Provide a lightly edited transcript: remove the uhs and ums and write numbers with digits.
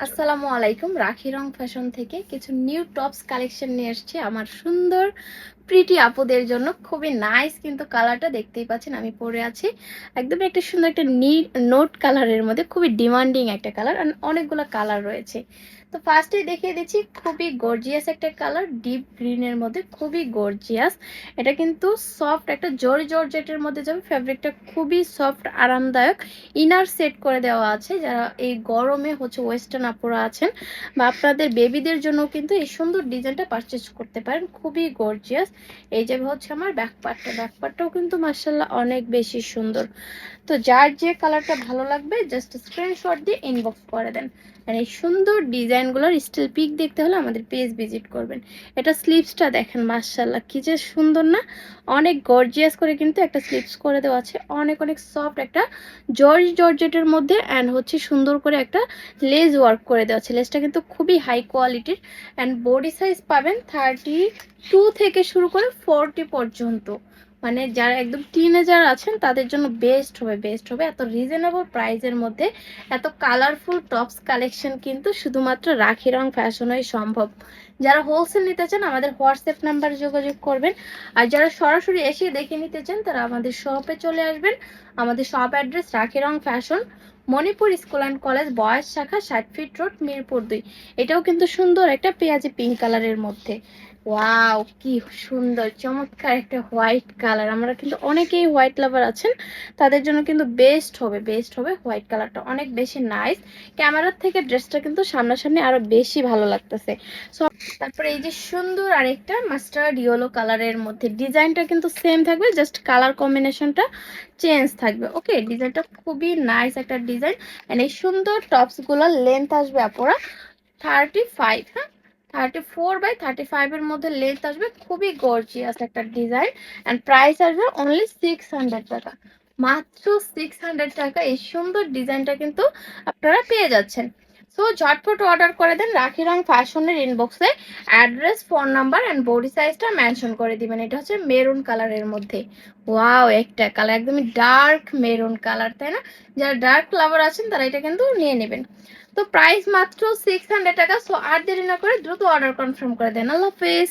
আসসালামু আলাইকুম। রাখি রং ফ্যাশন থেকে কিছু নিউ টপস কালেকশন নিয়ে এসেছি আমার সুন্দর প্রিটি আপুদের জন্য। খুবই নাইস, কিন্তু কালারটা দেখতেই পাচ্ছেন আমি পরে আছি একদম একটা সুন্দর একটা নোট কালারের মধ্যে, খুবই ডিমান্ডিং একটা কালার। আর অনেকগুলো কালার রয়েছে। তো ফার্স্টে দেখিয়ে দিচ্ছি খুবই গর্জিয়াস একটা কালার, ডিপ গ্রিনের মধ্যে, খুবই গর্জিয়াস। এটা কিন্তু সফট একটা জর্জেটের মধ্যে যাবে। ফ্যাব্রিকটা খুবই সফট, আরামদায়ক। ইনার সেট করে দেওয়া আছে। যারা এই গরমে ওয়েস্টার্ন আপুরা আছেন বা আপনাদের বেবিদের জন্য কিন্তু এই সুন্দর ডিজাইনটা পারচেজ করতে পারেন, খুবই গর্জিয়াস। এই যে আমার ব্যাকপার্টটাও কিন্তু মার্শাল্লাহ অনেক বেশি সুন্দর। তো যার যে কালারটা ভালো লাগবে জাস্ট স্ক্রিনশট দিয়ে ইনবক্স করে দেন। আর এই সুন্দর ডিজাইনগুলোর স্টিল পিক দেখতে হলে আমাদের পেজ ভিজিট করবেন। এটা স্লিভসটা দেখেন, মাশাআল্লাহ কি যে সুন্দর না, অনেক গর্জিয়াস করে কিন্তু একটা স্লিভস করে দেওয়া আছে। অনেক অনেক সফট একটা জর্জেটের মধ্যে অ্যান্ড সুন্দর করে একটা লেস ওয়ার্ক করে দেওয়া আছে। লেসটা কিন্তু খুবই হাই কোয়ালিটির। অ্যান্ড বডি সাইজ পাবেন 32 থেকে শুরু করে 40 পর্যন্ত। মানে যারা একদম টিনেজার আছেন তাদের জন্য বেস্ট হবে। এত রিজনেবল প্রাইসের মধ্যে এত কালারফুল টপস কালেকশন কিন্তু শুধুমাত্র রাখি রং ফ্যাশনই সম্ভব। যারা হোলসেল নিতে চান আমাদের হোয়াটসঅ্যাপ নাম্বারে যোগাযোগ করবেন। আর যারা সরাসরি এসে দেখে নিতে চান তারা আমাদের শপে চলে আসবেন। আমাদের shop address Rakhi Rang fashion, Manipur school and college boys শাখা, 60 ফিট রোড, মিরপুর 2। এটাও কিন্তু সুন্দর একটা পেঁয়াজি পিঙ্ক কালারের মধ্যে। ওয়াও কি সুন্দর চমৎকার একটা হোয়াইট কালার। আমরা কিন্তু অনেকেই হোয়াইট লাভার আছেন, তাদের জন্য কিন্তু বেস্ট হবে হোয়াইট কালারটা, অনেক বেশি নাইস। ক্যামেরার থেকে ড্রেসটা কিন্তু সামনাসামনি আরো বেশি ভালো লাগতেছে। সো তারপরে এই যে সুন্দর আরেকটা মাস্টার্ড ইয়েলো কালারের মধ্যে, ডিজাইনটা কিন্তু সেম থাকবে, জাস্ট কালার কম্বিনেশনটা চেঞ্জ থাকবে। ওকে, ডিজাইনটা খুবই নাইস একটা ডিজাইন। এন্ড এই সুন্দর টপস গুলোর লেন্থ আসবে আপুরা 35, হ্যাঁ 34/35 এর মধ্যে লেন্থ আসবে। খুবই গর্জিয়াস একটা ডিজাইন। এন্ড প্রাইস আসবে অনলি 600 টাকা, মাত্র 600 টাকা। এই সুন্দর ডিজাইনটা কিন্তু আপনারা পেয়ে যাচ্ছেন। সো ঝটপট অর্ডার করে দেন রাখি রং ফ্যাশনের ইনবক্সে। Address, phone number and body সাইজটা মেনশন করে দিবেন। এটা হচ্ছে মেরুন কালারের মধ্যে। ওয়াও, একটা কালার একদমই ডার্ক মেরুন কালার, তাই না? যারা ডার্ক লাভার আছেন তারা এটা কিন্তু নিয়ে নেবেন। তো প্রাইস মাত্র 600 টাকা। সো আর দেরি না করে দ্রুত অর্ডার কনফার্ম করে দেন। আল্লাহ হাফেজ।